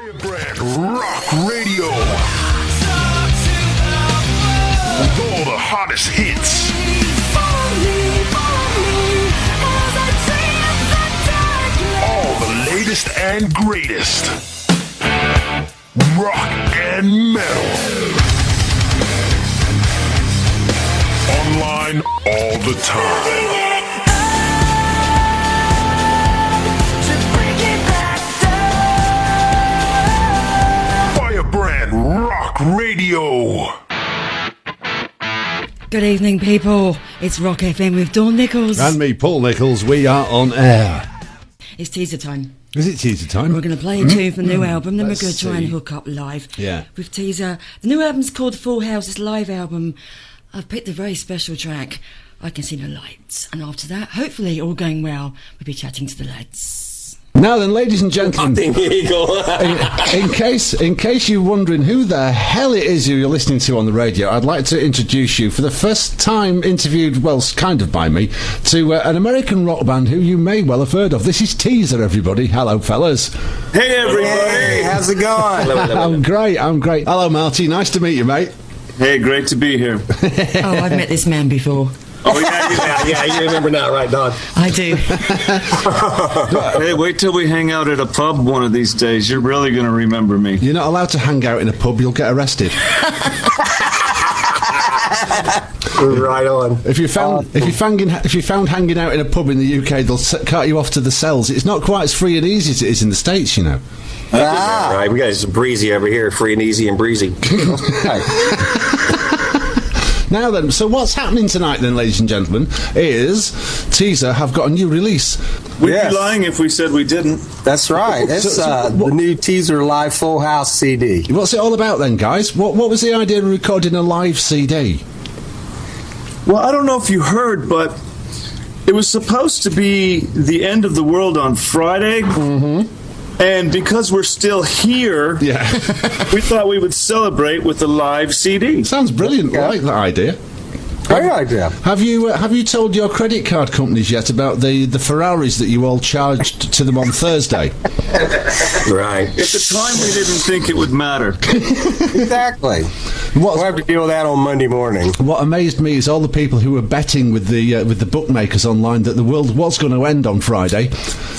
Firebrand Rock Radio. With all the hottest hits. All the latest and greatest. Rock and metal. Online all the time. Firebrand Rock Radio. Good evening, people. It's Rock FM with Dawn Nicholls. And me, Paul Nicholls. We are on air. It's teaser time. Is it teaser time? We're going to play a tune from the new album, then we're Let's going to try and see. hook up live with Teazer. The new album's called Full House. It's a live album. I've picked a very special track, I Can See the Lights. And after that, hopefully, all going well, we'll be chatting to the lads. Now then, ladies and gentlemen, Eagle. in case you're wondering who the hell it is who you're listening to on the radio, I'd like to introduce you, for the first time interviewed, well, kind of by me, to an American rock band who you may well have heard of. This is Teazer, everybody. Hello, fellas. Hey, everybody. Hey, how's it going? I'm great. Hello, Marty. Nice to meet you, mate. Hey, great to be here. Oh, I've met this man before. Oh, yeah, You remember now, right, Don? I do. Hey, wait till we hang out at a pub one of these days. You're really going to remember me. You're not allowed to hang out in a pub. You'll get arrested. Right on. If you found hanging out in a pub in the UK, they'll cut you off to the cells. It's not quite as free and easy as it is in the States, you know. Right, we got it breezy over here, free and easy and breezy. Now then, so what's happening tonight then, ladies and gentlemen, is Teazer have got a new release. We'd be lying if we said we didn't. That's right. It's the new Teazer Live Full House CD. What's it all about then, guys? What was the idea of recording a live CD? Well, I don't know if you heard, but it was supposed to be the end of the world on Friday. Mm-hmm. And because we're still here, we thought we would celebrate with a live CD. Sounds brilliant. I like that idea. Great idea. Have you told your credit card companies yet about the Ferraris that you all charged to them on Thursday? Right. At the time, we didn't think it would matter. Exactly. We'll have to deal with that on Monday morning. What amazed me is all the people who were betting with the bookmakers online that the world was going to end on Friday.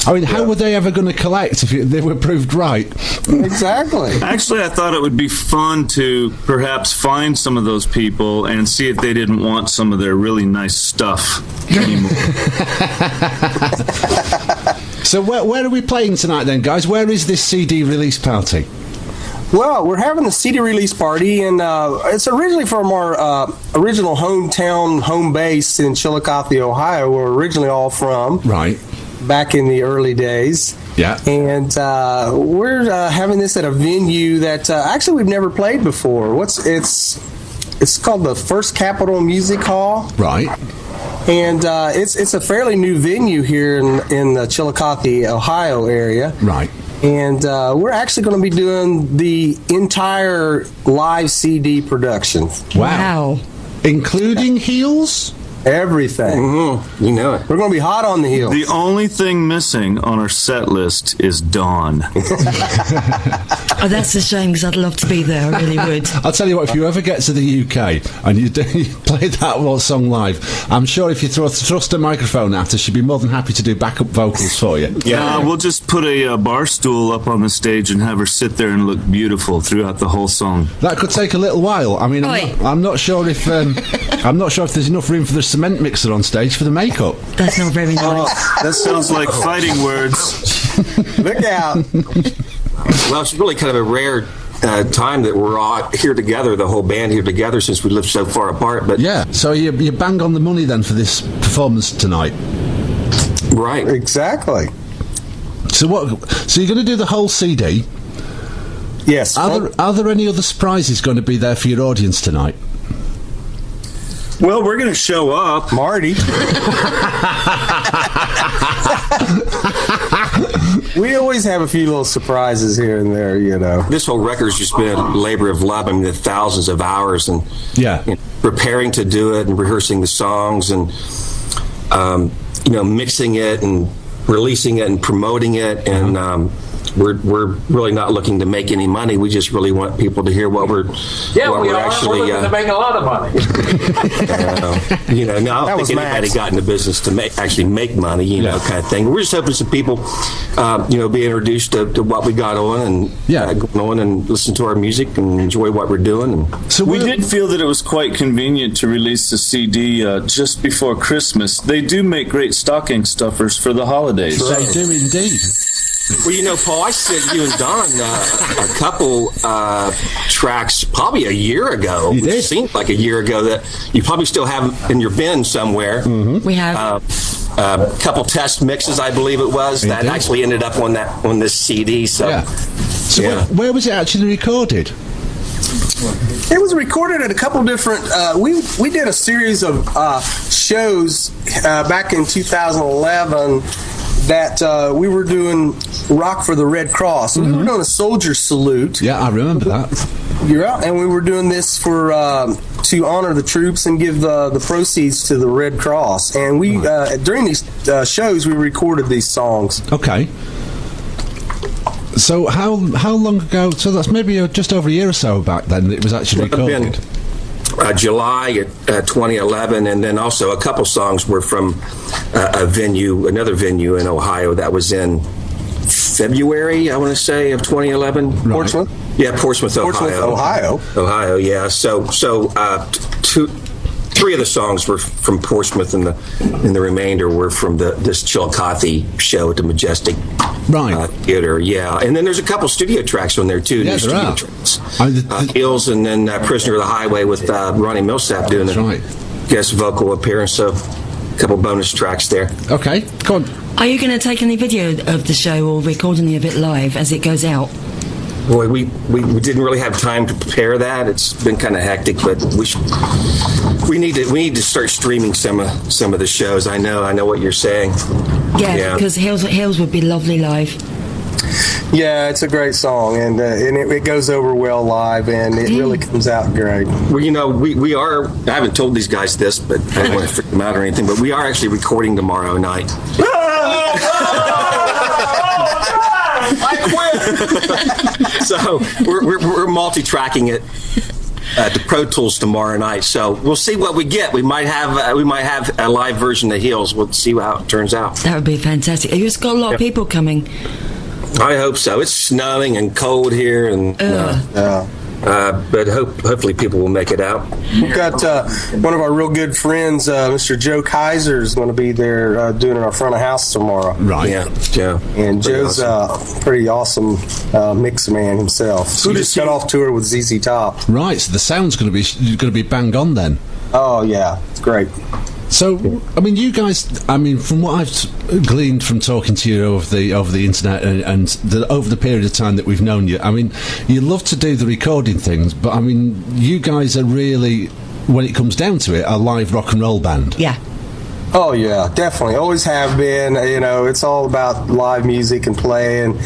I mean, how were they ever going to collect if they were proved right? Exactly. Actually, I thought it would be fun to perhaps find some of those people and see if they didn't want some of their really nice stuff anymore. So where are we playing tonight then, guys? Where is this CD release party? Well, we're having a CD release party, and it's originally from our original hometown, home base in Chillicothe, Ohio, where we're originally all from. Right. Back in the early days. Yeah. And we're having this at a venue that actually we've never played before. It's called the First Capitol Music Hall. Right. And it's a fairly new venue here in the Chillicothe, Ohio area. Right. And we're actually going to be doing the entire live CD production. Wow. Including heels? Everything. Mm-hmm. You know it. We're going to be hot on the heels. The only thing missing on our set list is Dawn. Oh, that's a shame, because I'd love to be there. I really would. I'll tell you what, if you ever get to the UK and you play that song live, I'm sure if you thrust a microphone at her, she'd be more than happy to do backup vocals for you. Yeah, we'll just put a bar stool up on the stage and have her sit there and look beautiful throughout the whole song. That could take a little while. I mean, I'm not sure if there's enough room for the cement mixer on stage for the makeup. That's not very nice. That sounds like fighting words. Look out. Well, it's really kind of a rare time that we're all here together, the whole band here together, since we live so far apart. But yeah, so you bang on the money then for this performance tonight. Right. Exactly. So you're going to do the whole CD? Yes. Are there any other surprises going to be there for your audience tonight? Well, we're going to show up. Marty. We always have a few little surprises here and there, you know. This whole record's just been a labor of love. I mean, thousands of hours and preparing to do it and rehearsing the songs and mixing it and releasing it and promoting it and we're really not looking to make any money. We just really want people to hear what we're actually we're looking to make a lot of money. Now I don't think anybody got in the business to make money, kind of thing. We're just hoping some people, be introduced to what we got on and going on and listen to our music and enjoy what we're doing. And so we did feel that it was quite convenient to release the CD just before Christmas. They do make great stocking stuffers for the holidays. They do indeed. Well, Paul, I sent you and Don a couple tracks probably a year ago. You did? It seemed like a year ago that you probably still have in your bin somewhere. Mm-hmm. We have a couple test mixes, I believe it was, that actually ended up on this CD. So, where was it actually recorded? It was recorded at a couple different. We did a series of shows back in 2011 that we were doing Rock for the Red Cross. Mm-hmm. We were doing a soldier salute. Yeah, I remember that. Yeah, and we were doing this for to honor the troops and give the proceeds to the Red Cross. And we during these shows we recorded these songs. Okay. So how long ago? So that's maybe just over a year or so back then that it was actually recorded. July 2011, and then also a couple songs were from another venue in Ohio that was in February, I want to say, of 2011. Right. Portsmouth? Yeah, Portsmouth, Ohio. Ohio, yeah. So three of the songs were from Portsmouth, and the remainder were from this Chillicothe show at the Majestic Theater. Yeah, and then there's a couple studio tracks on there too. Yeah, there are. Tracks. Hills, and then Prisoner of the Highway with Ronnie Millsap doing a guest vocal appearance. So a couple bonus tracks there. Okay, go on. Are you going to take any video of the show or recording of it live as it goes out? Boy, we didn't really have time to prepare that. It's been kind of hectic, but we need to start streaming some of the shows. I know what you're saying. Yeah, because Hills would be lovely live. Yeah, it's a great song, and it goes over well live, and it really comes out great. Well, we are. I haven't told these guys this, but I don't want to freak them out or anything. But we are actually recording tomorrow night. I quit. So we're multi-tracking it to Pro Tools tomorrow night. So we'll see what we get. We might have a live version of Heels. We'll see how it turns out. That would be fantastic. You've got a lot of people coming. I hope so. It's snowing and cold here, and but hopefully people will make it out. We've got one of our real good friends, Mr. Joe Kaiser, is going to be there doing our front of house tomorrow. Right. Yeah, Joe. And Joe's a pretty awesome mix man himself. So he just got off tour with ZZ Top. Right. So the sound's going to be bang on then. Oh yeah, it's great. So, I mean, you guys, from what I've gleaned from talking to you over the internet and over the period of time that we've known you, you love to do the recording things, but, you guys are really, when it comes down to it, a live rock and roll band. Yeah. Oh, yeah, definitely. Always have been. It's all about live music and playing.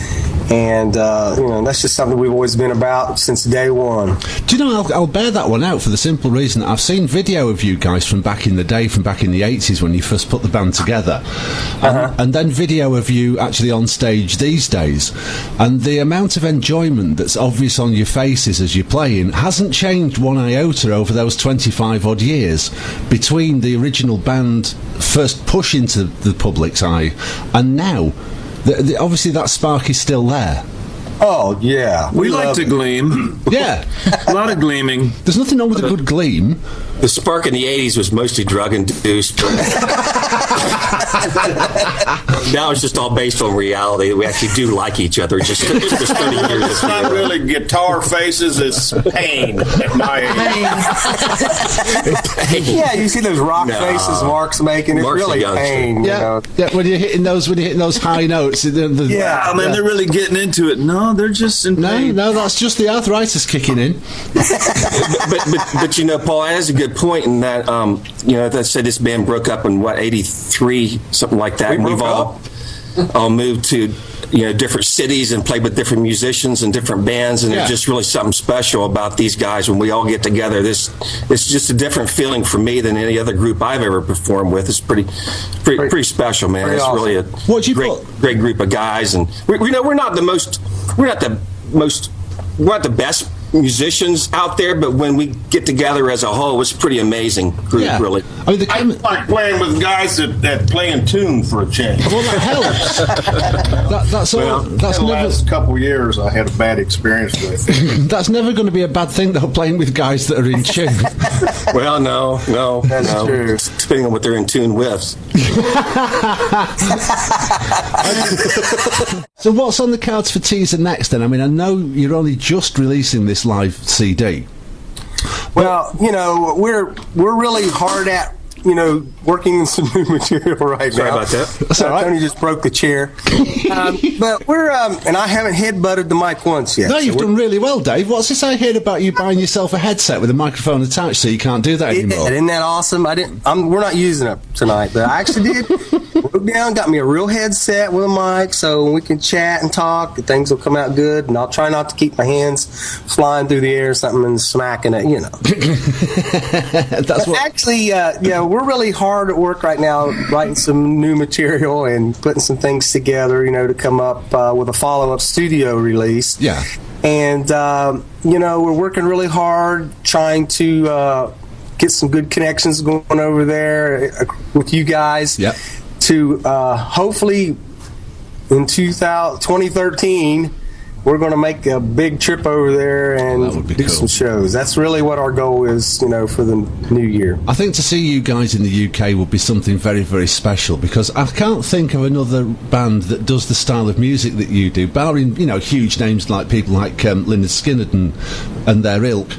And, that's just something we've always been about since day one. Do you know, I'll bear that one out for the simple reason that I've seen video of you guys from back in the day, from back in the 80s when you first put the band together. And then video of you actually on stage these days. And the amount of enjoyment that's obvious on your faces as you're playing hasn't changed one iota over those 25-odd years between the original band first push into the public's eye and now. Obviously, that spark is still there. Oh, yeah. We like to gleam. Yeah. A lot of gleaming. There's nothing wrong with a good gleam. The spark in the 80s was mostly drug-induced. Now it's just all based on reality. We actually do like each other. Just 30 years. It's not really guitar faces, it's pain at my age. Yeah, you see those rock faces Mark's making. It's Mark's really pain. Yeah, when you're hitting those high notes. They're really getting into it. No, they're just in pain. No, that's just the arthritis kicking in. but Paul has a good point in that, as I said, this band broke up in 83, something like that. And we've all all moved to different cities and played with different musicians and different bands, and there's just really something special about these guys when we all get together. It's just a different feeling for me than any other group I've ever performed with. It's pretty special, man. It's awesome. really a great group of guys, and we're not the best musicians out there, but when we get together as a whole, it's pretty amazing group, really. I mean, I like playing with guys that play in tune for a change. Well, that helps. That's the last couple of years I had a bad experience with. That's never going to be a bad thing, though, playing with guys that are in tune. Well, no. That's true. Depending on what they're in tune with. So what's on the cards for Teazer next, then? I mean, I know you're only just releasing this live CD. Well, we're really hard at working on some new material right Sorry now. about that. That's all right. Tony just broke the chair. But we're, and I haven't head-butted the mic once yet. No, you've done really well, Dave. What's this I heard about you buying yourself a headset with a microphone attached so you can't do that anymore? Isn't that awesome? We're not using it tonight, but I actually did. Broke down, got me a real headset with a mic so we can chat and talk. Things will come out good, and I'll try not to keep my hands flying through the air or something and smacking it, That's what... Actually, we're really hard at work right now writing some new material and putting some things together, to come up with a follow-up studio release. Yeah. And, we're working really hard trying to get some good connections going over there with you guys. Yep. To hopefully in 2013, we're going to make a big trip over there and do some shows. That's really what our goal is, for the new year. I think to see you guys in the UK would be something very, very special, because I can't think of another band that does the style of music that you do, barring, huge names like people like Lynyrd Skynyrd and their ilk,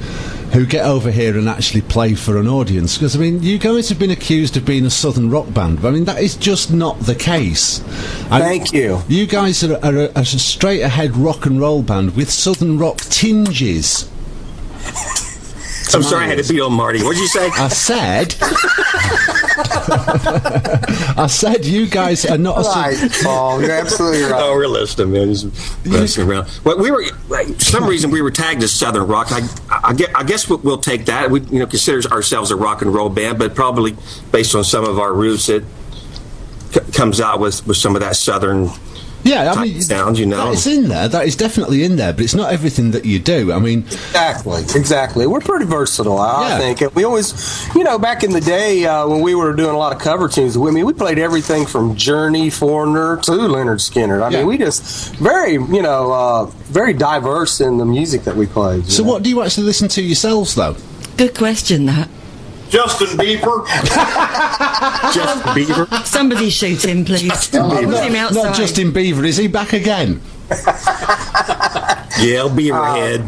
who get over here and actually play for an audience. Because, I mean, you guys have been accused of being a southern rock band, but I mean, that is just not the case. Thank you. You guys are a straight-ahead rock and roll band with southern rock tinges. I'm sorry, I had to be on Marty. What did you say? I said you guys are not right, Paul. You're absolutely right. Oh, we're listening, man. Just messing around. Well, for some reason we were tagged as southern rock. I guess we'll take that. We consider ourselves a rock and roll band, but probably based on some of our roots, it comes out with some of that southern. Yeah, I mean, sound, that is in there. That is definitely in there, but it's not everything that you do. I mean, exactly. We're pretty versatile, I think. We always, back in the day when we were doing a lot of cover tunes, we played everything from Journey, Foreigner to Lynyrd Skynyrd. I mean, we just very diverse in the music that we played. So, what do you actually listen to yourselves, though? Good question, that. Justin Bieber. Justin Bieber. Somebody shoot him, please. Put him outside. Not Justin Bieber. Is he back again? Yeah, Bieber head.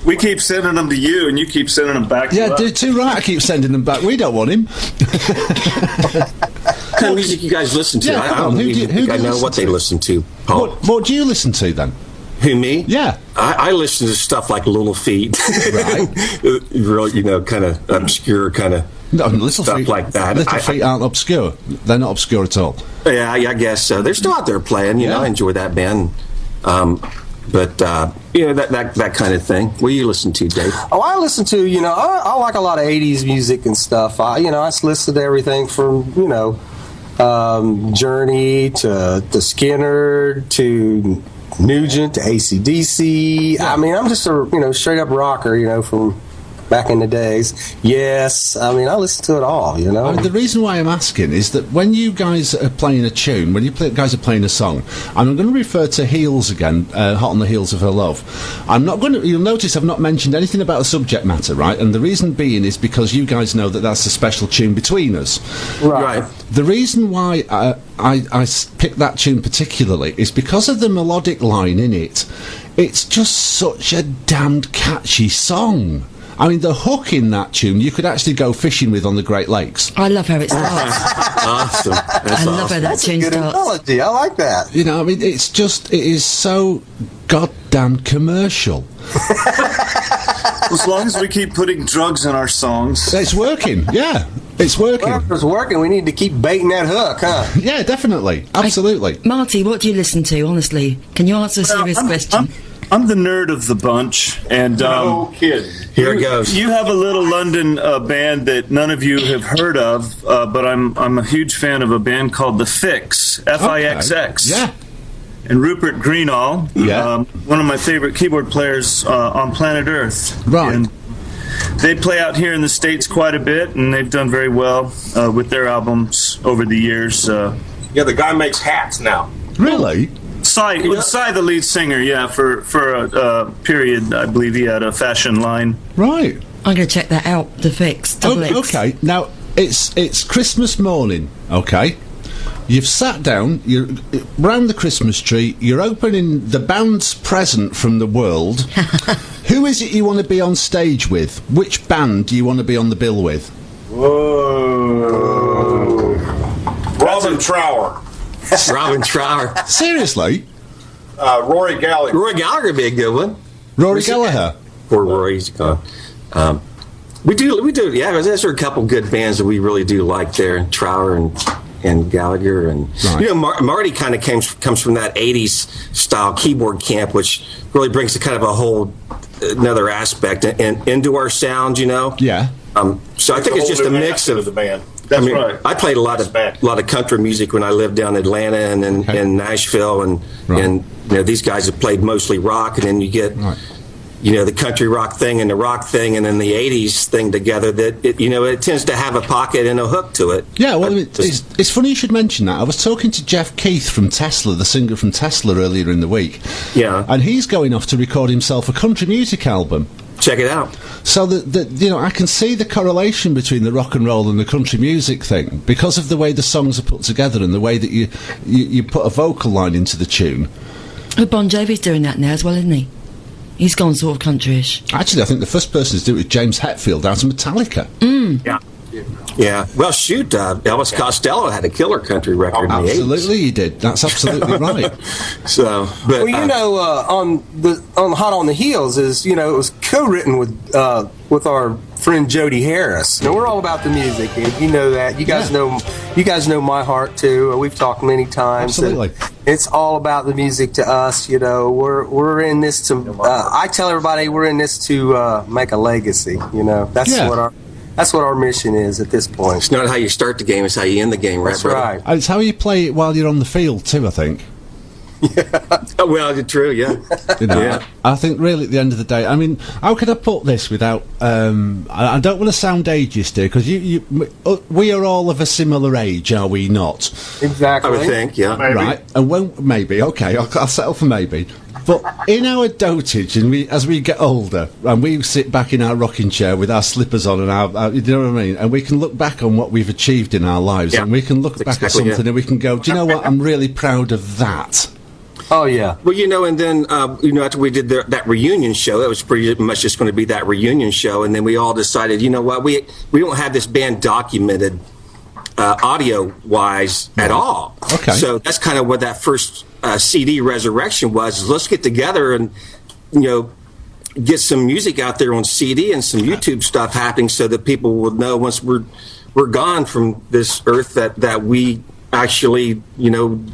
We keep sending them to you, and you keep sending them back to us. Yeah, too right. I keep sending them back. We don't want him. What kind of music you guys listen to? Yeah, I don't think I know what they listen to, Paul. What do you listen to, then? Who, me? Yeah. I listen to stuff like Little Feet. Right. Real, kind of obscure stuff like that. Little Feet aren't obscure. They're not obscure at all. Yeah, I guess so. They're still out there playing. I enjoy that band. But that kind of thing. What do you listen to, Dave? Oh, I listen to, I like a lot of 80s music and stuff. I listen to everything from, Journey to Skynyrd to Nugent to AC/DC. Yeah. I mean, I'm just a straight up rocker, from back in the days. Yes, I mean, I listen to it all. The reason why I'm asking is that when you guys are playing a tune, guys are playing a song, and I'm going to refer to Heels again, Hot on the Heels of Her Love. You'll notice I've not mentioned anything about the subject matter, right? And the reason being is because you guys know that that's a special tune between us. Right. The reason why I picked that tune particularly is because of the melodic line in it. It's just such a damned catchy song. I mean, the hook in that tune you could actually go fishing with on the Great Lakes. I love how it starts. Awesome. I love how that tune Good starts. analogy. I like that. I mean, it is so goddamn commercial. As long as we keep putting drugs in our songs. It's working, yeah. It's working. Whatever's working, we need to keep baiting that hook, huh? Yeah, definitely. Absolutely. Marty, what do you listen to, honestly? Can you answer a serious question? I'm the nerd of the bunch, and No kidding. Here it goes. You have a little London band that none of you have heard of, but I'm a huge fan of a band called The Fix, Fixx. Yeah. And Rupert Greenall, Yeah. one of my favorite keyboard players on planet Earth. Right. And they play out here in the States quite a bit, and they've done very well with their albums over the years. Yeah, the guy makes hats now. Really? Cy, the lead singer, for a period, I believe he had a fashion line. Right. I'm going to check that out, The Fix. Double X. Okay. Now, it's Christmas morning, okay? You've sat down, you're round the Christmas tree, you're opening the band's present from the world. Who is it you want to be on stage with? Which band do you want to be on the bill with? Whoa. Robin Trower. Robin Trower. Seriously? Rory Gallagher. Rory Gallagher would be a good one. Rory Gallagher? Poor Rory's gone. We do. Yeah, there's a couple good bands that we really do like there. Trower and Gallagher, and Right. Marty kind of comes from that '80s style keyboard camp, which really brings a kind of a whole another aspect into our sound. Yeah. So I think it's just a mix of the band. That's right. I played a lot of country music when I lived down in Atlanta and in Nashville, and these guys have played mostly rock, and then you get the country rock thing and the rock thing and then the 80s thing together, that it tends to have a pocket and a hook to it. Yeah, well, it's funny you should mention that. I was talking to Jeff Keith from Tesla, the singer from Tesla, earlier in the week. Yeah. And he's going off to record himself a country music album. Check it out. So I can see the correlation between the rock and roll and the country music thing because of the way the songs are put together and the way that you put a vocal line into the tune. But Bon Jovi's doing that now as well, isn't he? He's gone sort of countryish. Actually, I think the first person to do it was James Hetfield out of Metallica. Yeah. Yeah. Well, shoot, Elvis Costello had a killer country record in the 80s. Absolutely, he did. That's absolutely right. So, but on Hot on the Heels is it was co-written with our friend Jody Harris. Now, we're all about the music. You know that. You guys know my heart too. We've talked many times. Absolutely. It's all about the music to us. We're in this to. I tell everybody we're in this to make a legacy. That's what our mission is at this point. It's not how you start the game; it's how you end the game, right? That's right. And it's how you play it while you're on the field too, I think. Oh, well, true, yeah. Yeah. I think really at the end of the day, I mean, how can I put this without? I don't want to sound ageist here because we are all of a similar age, are we not? Exactly. I would think, yeah. Maybe. Right, and maybe I'll settle for maybe. But in our dotage, and as we get older, and we sit back in our rocking chair with our slippers on, and our you know what I mean, and we can look back on what we've achieved in our lives, and we can look back at something, and we can go, do you know what? I'm really proud of that. Oh yeah. Well, and then after we did that reunion show, it was pretty much just going to be that reunion show, and then we all decided, you know what, we don't have this band documented audio wise at all. Okay. So that's kind of what that first CD Resurrection was. Is let's get together and get some music out there on CD and some YouTube stuff happening, so that people will know once we're gone from this earth that we actually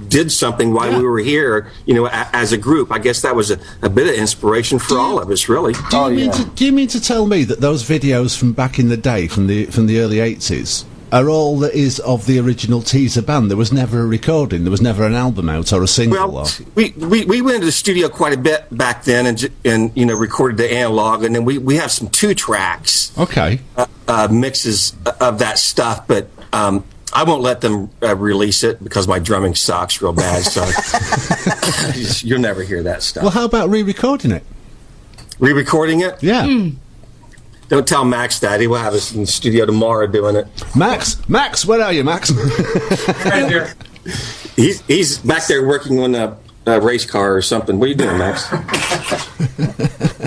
did something while we were here as a group. I guess that was a bit of inspiration for all of us, really. Do you mean to tell me that those videos from back in the day, from the early 80s, are all that is of the original Teazer band? There was never a recording, there was never an album out or a single? Well, we went into the studio quite a bit back then and recorded the analog, and then we have some 2 tracks mixes of that stuff, but I won't let them release it because my drumming sucks real bad, so you'll never hear that stuff. Well, how about re-recording it? Re-recording it? Yeah. Don't tell Max that. He will have us in the studio tomorrow doing it. Max, where are you, Max? Right here. He's back there working on a race car or something. What are you doing, Max?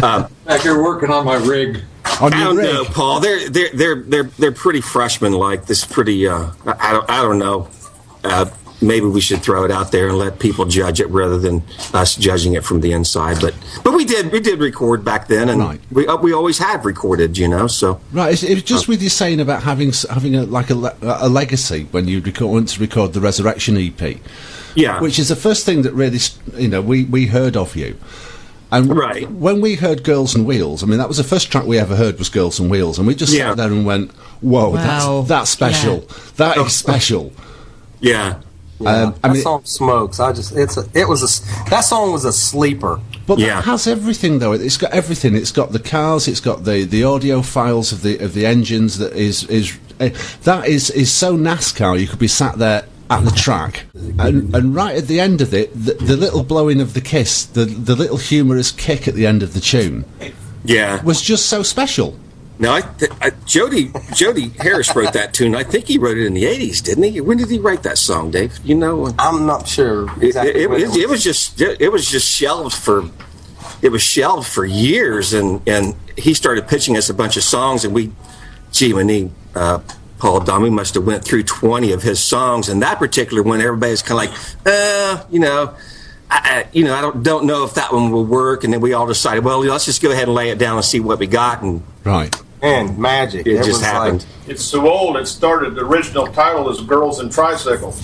Back here working on my rig. On I your don't rig? know, Paul. They're pretty freshman like. This pretty I don't know. maybe we should throw it out there and let people judge it rather than us judging it from the inside. But we did record back then, and Right. we always have recorded, So Right, it was just with you saying about having a legacy when you went to record the Resurrection EP. Yeah. Which is the first thing that really, we heard of you. And Right. when we heard Girls and Wheels, I mean, that was the first track we ever heard was Girls and Wheels, and we just Yeah. sat there and went, whoa, Wow. that's special. Yeah. That is special. yeah. Yeah, I that mean- song smokes. That song was a sleeper. But Yeah. that has everything, though. It's got everything. It's got the cars. It's got the audio files of the engines. That is so NASCAR. You could be sat there at the track, and right at the end of it, the little blowing of the kiss, the little humorous kick at the end of the tune, Yeah. was just so special. Now, Jody Harris wrote that tune. I think he wrote it in the 80s, didn't he? When did he write that song, Dave? I'm not sure exactly. It was just shelved for years, and he started pitching us a bunch of songs, and Paul Don, we must have went through 20 of his songs, and that particular one, everybody's kind of like, I don't know if that one will work, and then we all decided, well, let's just go ahead and lay it down and see what we got, and Right. And magic. it just happened. It's so old, it started, the original title is Girls and Tricycles.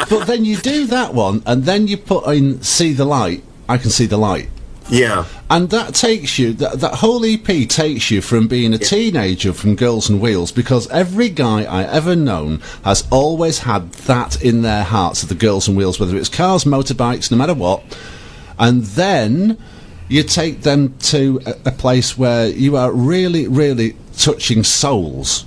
But then you do that one, and then you put in "See the Light." I can see the light. Yeah. And that takes you, that whole EP takes you from being a teenager from Girls and Wheels, because every guy I ever known has always had that in their hearts of the Girls and Wheels, whether it's cars, motorbikes, no matter what. And then you take them to a place where you are really, really touching souls.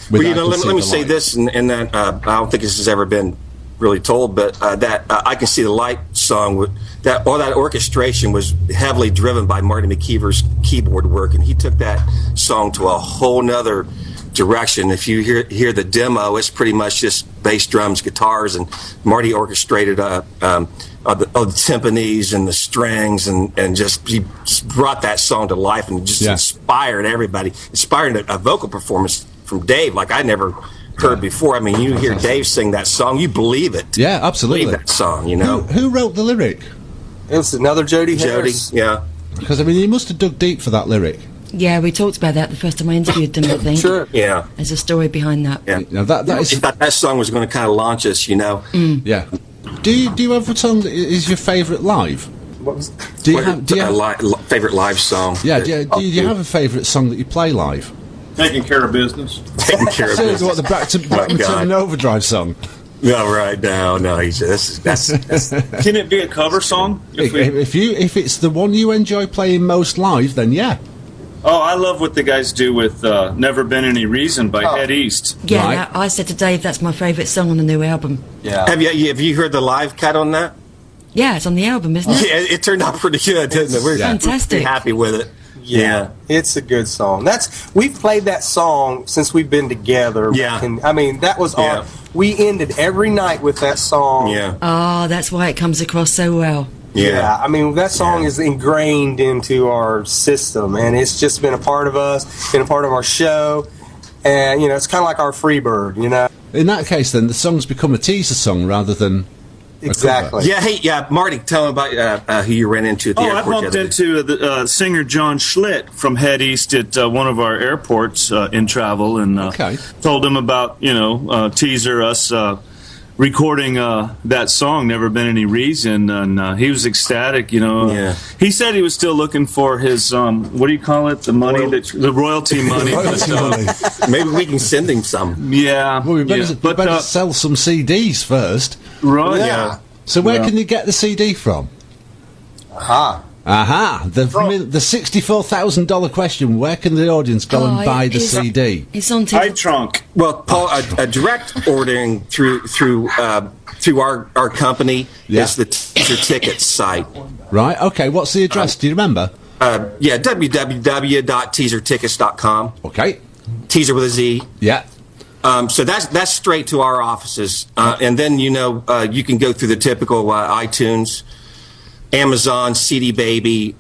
Well, let me say this, and that I don't think this has ever been really told, but that I Can See the Light song, that orchestration was heavily driven by Marty MacKeever's keyboard work, and he took that song to a whole nother direction. If you hear the demo, it's pretty much just bass, drums, guitars, and Marty orchestrated the timpanis and the strings, and he brought that song to life and just inspired everybody. Inspired a vocal performance from Dave like I never heard before. I mean, you hear Dave sing that song, you believe it. Yeah, absolutely. Believe that song, Who wrote the lyric? It was another Jody Harris. Yeah. Because, I mean, you must have dug deep for that lyric. Yeah, we talked about that the first time I interviewed them, I think. Sure. Yeah. There's a story behind that. Yeah. Now that We is, thought that song was going to kind of launch us, yeah. Do you have a song that is your favourite live? What was Do you have favorite live song? Yeah, do you have a favourite song that you play live? Taking care of business. Taking care of So business. what, the Blackman God. Turn Overdrive song? No, right, no. That's Can it be a cover song? If it's the one you enjoy playing most live, then yeah. Oh, I love what the guys do with Never Been Any Reason by Head East. Yeah, Right. I said to Dave that's my favourite song on the new album. Yeah. Have you heard the live cut on that? Yeah, it's on the album, isn't it? Yeah, it turned out pretty good, didn't it? We're fantastic. pretty happy with it. Yeah, it's a good song. We've played that song since we've been together. Yeah. I mean, that was Yeah. we ended every night with that song. Yeah. Oh, that's why it comes across so well. Yeah, I mean, that song is ingrained into our system, and it's just been a part of us, been a part of our show, and, it's kind of like our Freebird, In that case, then, the song's become a Teazer song rather than Exactly. Yeah, Marty, tell him about who you ran into at the airport. I bumped the other day. into the singer John Schlitt from Head East at one of our airports in travel, and told him about Teazer, us recording that song, Never Been Any Reason, and he was ecstatic. Yeah. He said he was still looking for his what do you call it? The money, the royalty money. Maybe we can send him some. Yeah, Well, we better, but we better sell some CDs first. right, Yeah. So where can you get the CD from? Aha. Aha! The $64,000 question. Where can the audience go and buy the CD? It's on High Teazer. trunk. Well, Paul, a direct ordering through our company is the Teazer Tickets site. Right. Okay. What's the address? Do you remember? www.teazertickets.com. Okay. Teaser with a Z. Yeah. So that's straight to our offices, and then you can go through the typical iTunes, Amazon, CD Baby,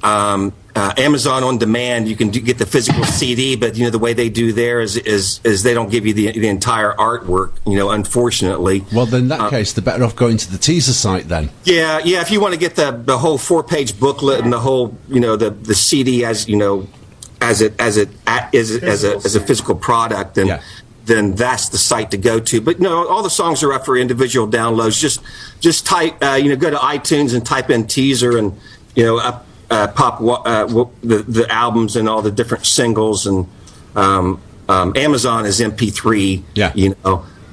Amazon on demand, you can get the physical CD, but the way they do there is they don't give you the entire artwork. Unfortunately. Well, then in that case, they're better off going to the Teazer site then. Yeah. If you want to get the whole 4-page booklet and the whole the CD as as a physical product, then that's the site to go to. But no, all the songs are up for individual downloads. Just type go to iTunes and type in Teazer and pop the albums and all the different singles, and Amazon is MP3.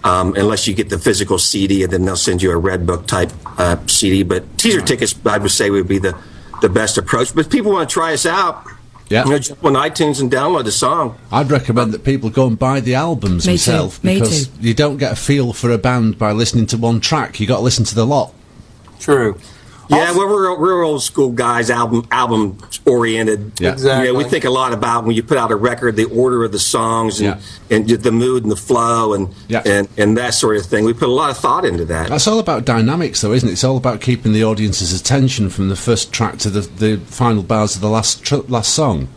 Unless you get the physical CD, and then they'll send you a Red Book type CD. But Teazer tickets, I would say, would be the best approach. But if people want to try us out, jump on iTunes and download the song. I'd recommend that people go and buy the albums themselves, because you don't get a feel for a band by listening to one track. You got to listen to the lot. True. Yeah, well, we're old school guys, album oriented. Yeah. Exactly. We think a lot about when you put out a record, the order of the songs and the mood and the flow and that sort of thing. We put a lot of thought into that. That's all about dynamics, though, isn't it? It's all about keeping the audience's attention from the first track to the final bars of the last song.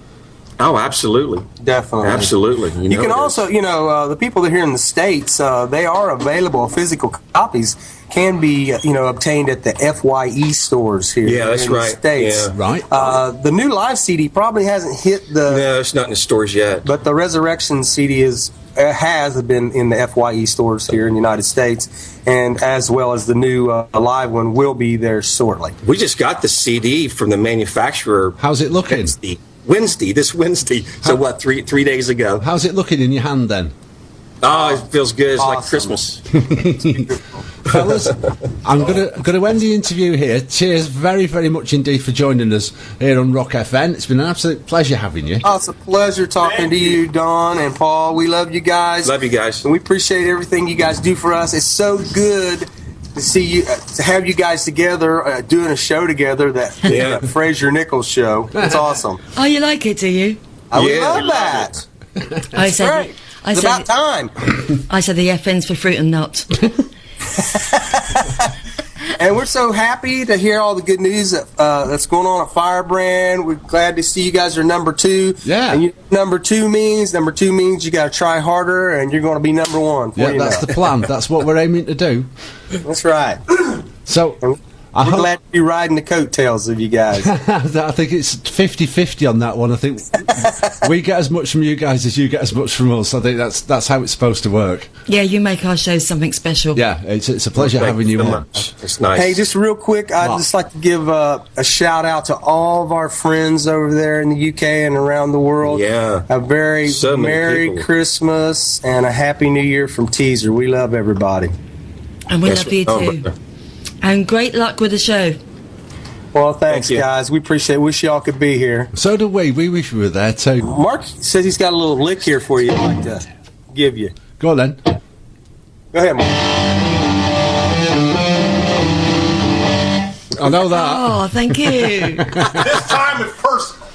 Oh, absolutely. Definitely. Absolutely. You can also, the people that are here in the States, they are available. Physical copies can be, obtained at the FYE stores here in the States. Yeah. Right. The new live CD probably hasn't hit the... No, it's not in the stores yet. But the Resurrection CD has been in the FYE stores here in the United States, and as well as the new live one will be there shortly. We just got the CD from the manufacturer. How's it looking? This Wednesday. So what, 3 days ago. How's it looking in your hand then? Oh, it feels good. It's awesome. like Christmas. Fellas, I'm gonna end the interview here. Cheers very, very much indeed for joining us here on Rock FM. It's been an absolute pleasure having you. Oh, it's a pleasure talking to you, Dawn and Paul. We love you guys. Love you guys. And we appreciate everything you guys do for us. It's so good to see you, to have you guys together, doing a show together, that Frazer Nicholls show. It's awesome. Oh, you like it, do you? I would love that. I said, Great. It's about time. I said the FN's for fruit and nut. And we're so happy to hear all the good news that's going on at Firebrand. We're glad to see you guys are number 2. Yeah. And number two means you got to try harder, and you're going to be number 1. Yeah, that's the plan. That's what we're aiming to do. That's right. So... We're glad to be riding the coattails of you guys. I think it's 50-50 on that one. I think we get as much from you guys as you get as much from us. I think that's how it's supposed to work. Yeah, you make our show something special. Yeah, it's a pleasure having you on. It's nice. Hey, just real quick, I'd just like to give a shout out to all of our friends over there in the UK and around the world. Yeah. A very Merry Christmas and a Happy New Year from Teazer. We love everybody. And we love you too. And great luck with the show. Well, thanks, guys. We appreciate it. Wish y'all could be here. So do we. We wish we were there, too. Mark says he's got a little lick here for you I'd like to give you. Go on, then. Go ahead, Mark. I know that. Oh, thank you. This time it's personal.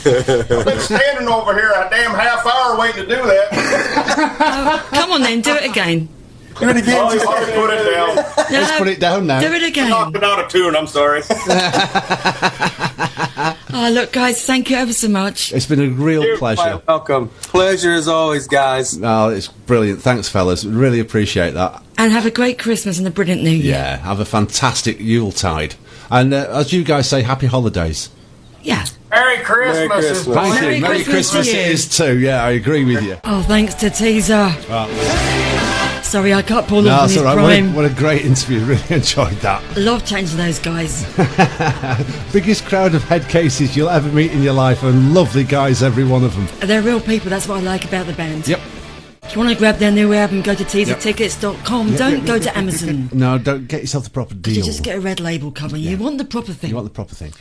I've been standing over here a damn half hour waiting to do that. Come on, then. Do it again. Do it again. Oh, you already put it down. No, Let's put it down now. Do it again. Knocked it out of tune, I'm sorry. Oh, look, guys, thank you ever so much. It's been a real pleasure. Welcome. Pleasure as always, guys. Oh, it's brilliant. Thanks, fellas. Really appreciate that. And have a great Christmas and a brilliant New Year. Yeah, have a fantastic Yuletide. And as you guys say, happy holidays. Yeah. Merry Christmas. Merry Christmas. Thank Merry you. Merry Christmas Christmas to it you. is too. Yeah, I agree with you. Oh, thanks to Teazer. Sorry, I can't pull No, off it's his all right. prime. What a great interview. Really enjoyed that. Love changing those guys. Biggest crowd of head cases you'll ever meet in your life, and lovely guys, every one of them. They're real people. That's what I like about the band. Yep. If you want to grab their new album, go to teasertickets.com. Don't go to Amazon. No, don't get yourself the proper deal. You just get a red label cover. You want the proper thing. You want the proper thing.